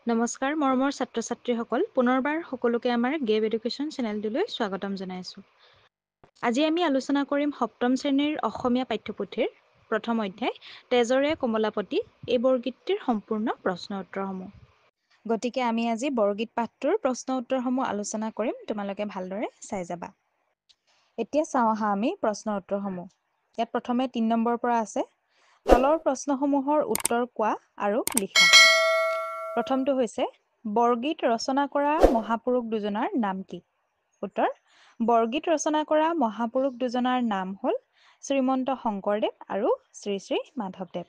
নমস্কাৰ মৰমৰ ছাত্ৰ ছাত্ৰীসকল পুনৰবাৰ সকলোকে আমাৰ গেব এডুকেশ্যন চেনেলটোলৈ স্বাগতম জনাইছোঁ। আজি আমি আলোচনা কৰিম সপ্তম শ্ৰেণীৰ অসমীয়া পাঠ্যপুথিৰ প্ৰথম অধ্যায় তেজৰে কমলাপতি এই বৰগীতটিৰ সম্পূৰ্ণ প্ৰশ্ন উত্তৰসমূহ। গতিকে আমি আজি বৰগীত পাঠটোৰ প্ৰশ্ন উত্তৰসমূহ আলোচনা কৰিম, তোমালোকে ভালদৰে চাই যাবা। এতিয়া চাওঁ আহা আমি প্ৰশ্ন উত্তৰসমূহ। ইয়াত প্ৰথমে ৩ নম্বৰৰ পৰা আছে, তলৰ প্ৰশ্নসমূহৰ উত্তৰ কোৱা আৰু লিখা। প্ৰথমটো হৈছে বৰগীত ৰচনা কৰা মহাপুৰুষ দুজনাৰ নাম কি? উত্তৰ, বৰগীত ৰচনা কৰা মহাপুৰুষ দুজনাৰ নাম হ'ল শ্ৰীমন্ত শংকৰদেৱ আৰু শ্ৰী শ্ৰী মাধৱদেৱ।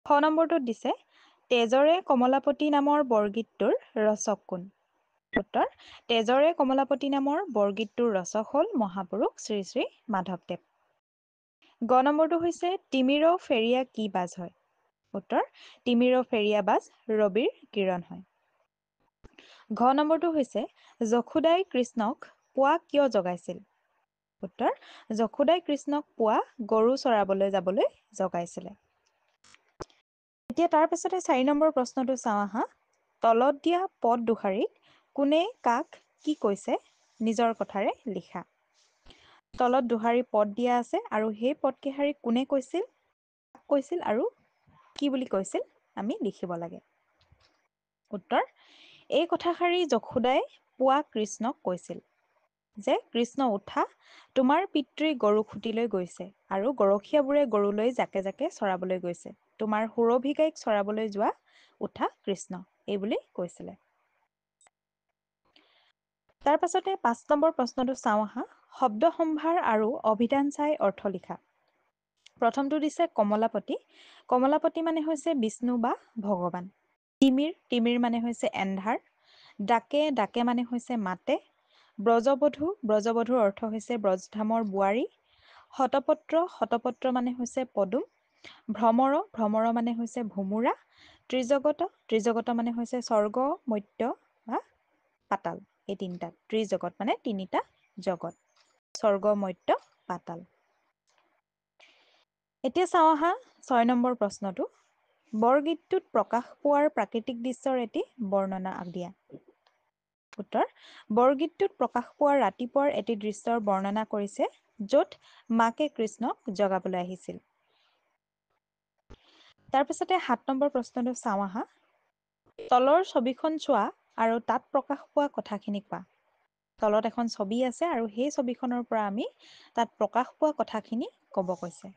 খ নম্বৰটোত দিছে তেজৰে কমলাপতি নামৰ বৰগীতটোৰ ৰচক কোন? উত্তৰ, তেজৰে কমলাপতি নামৰ বৰগীতটোৰ ৰচক হ'ল মহাপুৰুষ শ্ৰী শ্ৰী মাধৱদেৱ। গ নম্বৰটো হৈছে তিমিৰ ফেৰিয়া কি বাজ হয়? উত্তৰ, তিমিৰ ফেৰিয়া বাজ ৰবিৰ কিৰণ হয়। ঘ নম্বৰটো হৈছে যশোদাই কৃষ্ণক পুৱা কিয় জগাইছিল? উত্তৰ, যশোদাই কৃষ্ণক পুৱা গৰু চৰাবলৈ যাবলৈ জগাইছিলে। এতিয়া তাৰ পিছতে ৪ নম্বৰ প্ৰশ্নটো চাওঁ আহা। তলত দিয়া পদ দুষাৰিত কোনে কাক কি কৈছে নিজৰ কথাৰে লিখা। তলত দুষাৰি পদ দিয়া আছে আৰু সেই পদকেইষাৰি কোনে কৈছিল, কাক কৈছিল আৰু কি বুলি কৈছিল আমি লিখিব লাগে। উত্তৰ, এই কথাষাৰি যশোদাই পুৱা কৃষ্ণক কৈছিল যে কৃষ্ণ উঠা, তোমাৰ পিতৃ গৰু খুটিলৈ গৈছে আৰু গৰখীয়াবোৰে গৰুলৈ জাকে জাকে চৰাবলৈ গৈছে। তোমাৰ সুৰভিগাইক চৰাবলৈ যোৱা উঠা কৃষ্ণ, এই বুলি কৈছিলে। তাৰ পাছতে ৫ নম্বৰ প্ৰশ্নটো চাওঁ আহা। শব্দ সম্ভাৰ আৰু অভিধান চাই অৰ্থ লিখা। প্ৰথমটো দিছে কমলাপতি। কমলাপতি মানে হৈছে বিষ্ণু বা ভগৱান। তিমিৰ, তিমিৰ মানে হৈছে এন্ধাৰ। ডাকে, ডাকে মানে হৈছে মাতে। ব্ৰজবধূ, ব্ৰজবধূৰ অৰ্থ হৈছে ব্ৰজধামৰ বোৱাৰী। শতপত্ৰ, শতপত্ৰ মানে হৈছে পদুম। ভ্ৰমৰ, ভ্ৰমৰ মানে হৈছে ভোমোৰা। ত্ৰিজগত, ত্ৰিজগত মানে হৈছে স্বৰ্গ, মৰ্ত্য বা পাতাল। এই তিনিটা, ত্ৰিজগত মানে তিনিটা জগত, স্বৰ্গ, মৰ্ত্য, পাতাল। এতিয়া চাওঁ আহা ৬ নম্বৰ প্ৰশ্নটো। বৰগীতটোত প্ৰকাশ পোৱাৰ প্ৰাকৃতিক দৃশ্যৰ এটি বৰ্ণনা দিয়া। উত্তৰ, বৰগীতটোত প্ৰকাশ পোৱাৰ ৰাতিপুৱাৰ এটি দৃশ্যৰ বৰ্ণনা কৰিছে য'ত মাকে কৃষ্ণক জগাবলৈ আহিছিল। তাৰপিছতে ৭ নম্বৰ প্ৰশ্নটো চাওঁ আহা। তলৰ ছবিখন চোৱা আৰু তাত প্ৰকাশ পোৱা কথাখিনি কোৱা। তলত এখন ছবি আছে আৰু সেই ছবিখনৰ পৰা আমি তাত প্ৰকাশ পোৱা কথাখিনি ক'ব কৈছে।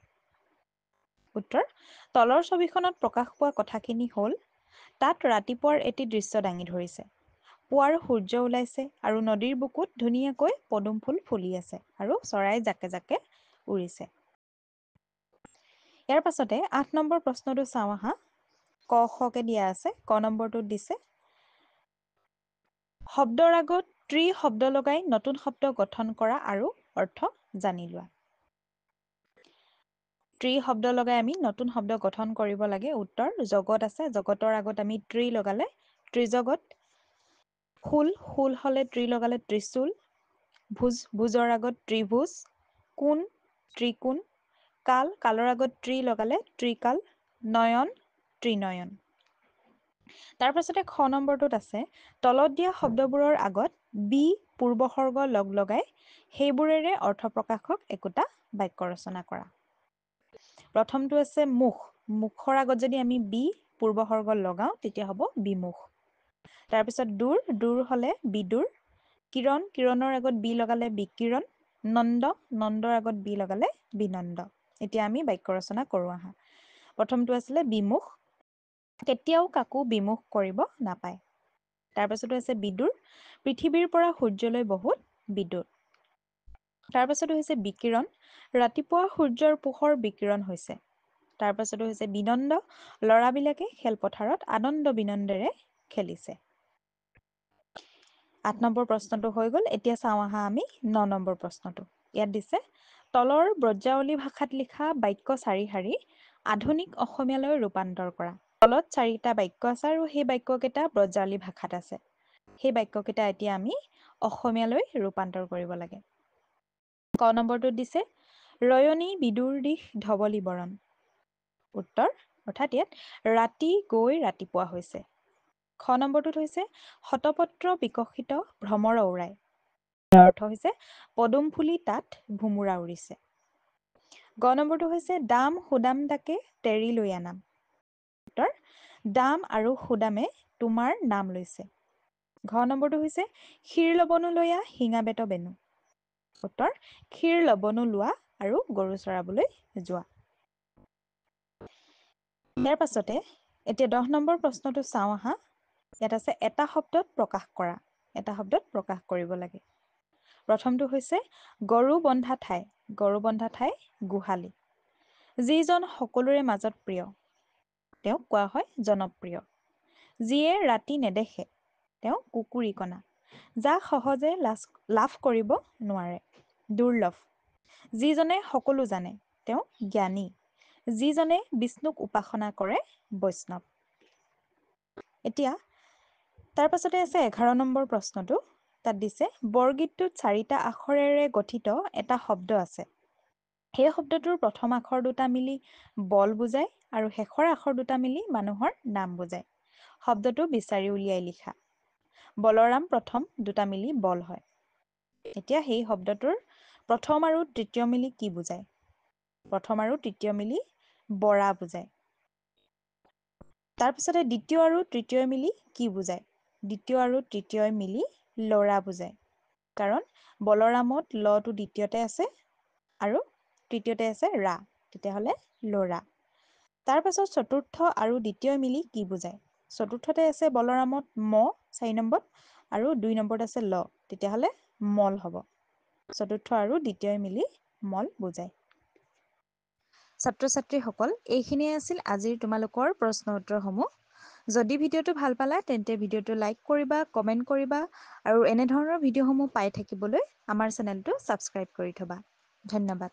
উত্তৰ, তলৰ ছবিখনত প্ৰকাশ পোৱা কথাখিনি হ'ল তাত ৰাতিপুৱাৰ এটি দৃশ্য দাঙি ধৰিছে। পুৱাৰ সূৰ্য ওলাইছে আৰু নদীৰ বুকুত ধুনীয়াকৈ পদুম ফুল ফুলি আছে আৰু চৰাই জাকে জাকে উৰিছে। ইয়াৰ পাছতে ৮ নম্বৰ প্ৰশ্নটো চাওঁ আহা। ক, খ কে দিয়া আছে। ক নম্বৰটোত দিছে শব্দৰ আগত ত্ৰি শব্দ লগাই নতুন শব্দ গঠন কৰা আৰু অৰ্থ জানি লোৱা। ত্ৰি শব্দ লগাই আমি নতুন শব্দ গঠন কৰিব লাগে। উত্তৰ, জগত আছে, জগতৰ আগত আমি ত্ৰি লগালে ত্ৰিজগত। শূল, শূল হ'লে ত্ৰি লগালে ত্ৰিশূল। ভুজ, ভুজৰ আগত ত্ৰিভুজ। কোণ, ত্ৰিকোণ। কাল, কালৰ আগত ত্ৰি লগালে ত্ৰিকাল। নয়ন, ত্ৰিনয়ন। তাৰ পাছতে খ নম্বৰটোত আছে তলত দিয়া শব্দবোৰৰ আগত বি পূৰ্বসৰ্গ লগ লগাই সেইবোৰেৰে অৰ্থ প্ৰকাশক একোটা বাক্য ৰচনা কৰা। প্ৰথমটো আছে মুখ। মুখৰ আগত যদি আমি বি পূৰ্বসৰ্গ লগাওঁ তেতিয়া হ'ব বিমুখ। তাৰপিছত দূৰ, দূৰ হ'লে বিদূৰ। কিৰণ, কিৰণৰ আগত বি লগালে বিকিৰণ। নন্দ, নন্দৰ আগত বি লগালে বিনন্দ। এতিয়া আমি বাক্য ৰচনা কৰোঁ আহা। প্ৰথমটো আছিলে বিমুখ। কেতিয়াও কাকো বিমুখ কৰিব নাপায়। তাৰপাছতো আছে বিদূৰ। পৃথিৱীৰ পৰা সূৰ্যলৈ বহুত বিদূৰ। তাৰপাছতো হৈছে বিকিৰণ। ৰাতিপুৱা সূৰ্যৰ পোহৰ বিকিৰণ হৈছে। তাৰপাছতো হৈছে বিনন্দ। ল'ৰাবিলাকে খেলপথাৰত আনন্দ বিনন্দেৰে খেলিছে। ৮ নম্বৰ প্ৰশ্নটো হৈ গ'ল। এতিয়া চাওঁ আহা আমি ৯ নম্বৰ প্ৰশ্নটো। ইয়াত দিছে তলৰ ব্ৰজাৱলী ভাষাত লিখা বাক্য ৪ শাৰী আধুনিক অসমীয়ালৈ ৰূপান্তৰ কৰা। তলত ৪টা বাক্য আছে আৰু সেই বাক্যকেইটা ব্ৰজাৱলী ভাষাত আছে। সেই বাক্যকেইটা এতিয়া আমি অসমীয়ালৈ ৰূপান্তৰ কৰিব লাগে। ক নম্বৰটোত দিছে ৰয়নী বিদুৰ দিশ ধৱলী বৰণ। উত্তৰ, অৰ্থাৎ ইয়াত ৰাতি গৈ ৰাতিপুৱা হৈছে। খ নম্বৰটোত হৈছে শতপত্ৰ বিকশিত ভ্ৰমৰ ঔৰাই। ইয়াৰ অৰ্থ হৈছে পদুম ফুলি তাত ভোমোৰা উৰিছে। গ নম্বৰটো হৈছে দাম সুদাম তাকে তেৰি লৈ আনাম। উত্তৰ দাম আৰু সুদামে তোমাৰ নাম লৈছে। ঘ নম্বৰটো হৈছে ক্ষীৰ লবনো লৈয়া শিঙা বেত বেনু। উত্তৰ ক্ষীৰ লবনো লোৱা আৰু গৰু চৰাবলৈ যোৱা। ইয়াৰ পাছতে এতিয়া 10 নম্বৰ প্ৰশ্নটো চাওঁ আহা। ইয়াত আছে এটা শব্দত প্ৰকাশ কৰা। এটা শব্দত প্ৰকাশ কৰিব লাগে। প্ৰথমটো হৈছে গৰু বন্ধা ঠাই। গৰু বন্ধা ঠাই গোহালি। যিজন সকলোৰে মাজত প্ৰিয় তেওঁক কোৱা হয় জনপ্ৰিয়। যিয়ে ৰাতি নেদেখে তেওঁ কুকুৰি কণা। যাক সহজে লাভ কৰিব নোৱাৰে দুৰ্লভ। যিজনে সকলো জানে তেওঁ জ্ঞানী। যিজনে বিষ্ণুক উপাসনা কৰে বৈষ্ণৱ। এতিয়া তাৰ পাছতে আছে 11 নম্বৰ প্ৰশ্নটো। তাত দিছে বৰগীতটোত 4টা আখৰেৰে গঠিত এটা শব্দ আছে। সেই শব্দটোৰ প্ৰথম আখৰ দুটা মিলি বল বুজায় আৰু শেষৰ আখৰ দুটা মিলি মানুহৰ নাম বুজায়। শব্দটো বিচাৰি উলিয়াই লিখা। বলৰাম প্ৰথম দুটা মিলি বল হয়। এতিয়া সেই শব্দটোৰ প্ৰথম আৰু তৃতীয় মিলি কি বুজায়? প্ৰথম আৰু তৃতীয় মিলি বৰা বুজায়। তাৰপিছতে দ্বিতীয় আৰু তৃতীয় মিলি কি বুজায়? দ্বিতীয় আৰু তৃতীয়ই মিলি ল'ৰা বুজায়। কাৰণ বলৰামত লটো দ্বিতীয়তে আছে আৰু তৃতীয়তে আছে ৰা। তেতিয়াহ'লে ল'ৰা। তাৰ পাছত চতুৰ্থ আৰু দ্বিতীয় মিলি কি বুজায়? চতুৰ্থতে আছে বলৰামত ম 4 নম্বৰত আৰু 2 নম্বৰত আছে ল। তেতিয়াহ'লে মল হ'ব। চতুৰ্থ আৰু দ্বিতীয়ই মিলি মল বুজায়। ছাত্ৰ-ছাত্ৰীসকল এইখিনিয়ে আছিল আজিৰ তোমালোকৰ প্ৰশ্ন উত্তৰসমূহ। যদি ভিডিঅ'টো ভাল পালা তেন্তে ভিডিঅ'টো লাইক কৰিবা, কমেণ্ট কৰিবা আৰু এনেধৰণৰ ভিডিঅ'সমূহ পাই থাকিবলৈ আমাৰ চেনেলটো ছাবস্ক্ৰাইব কৰি থ'বা। ধন্যবাদ।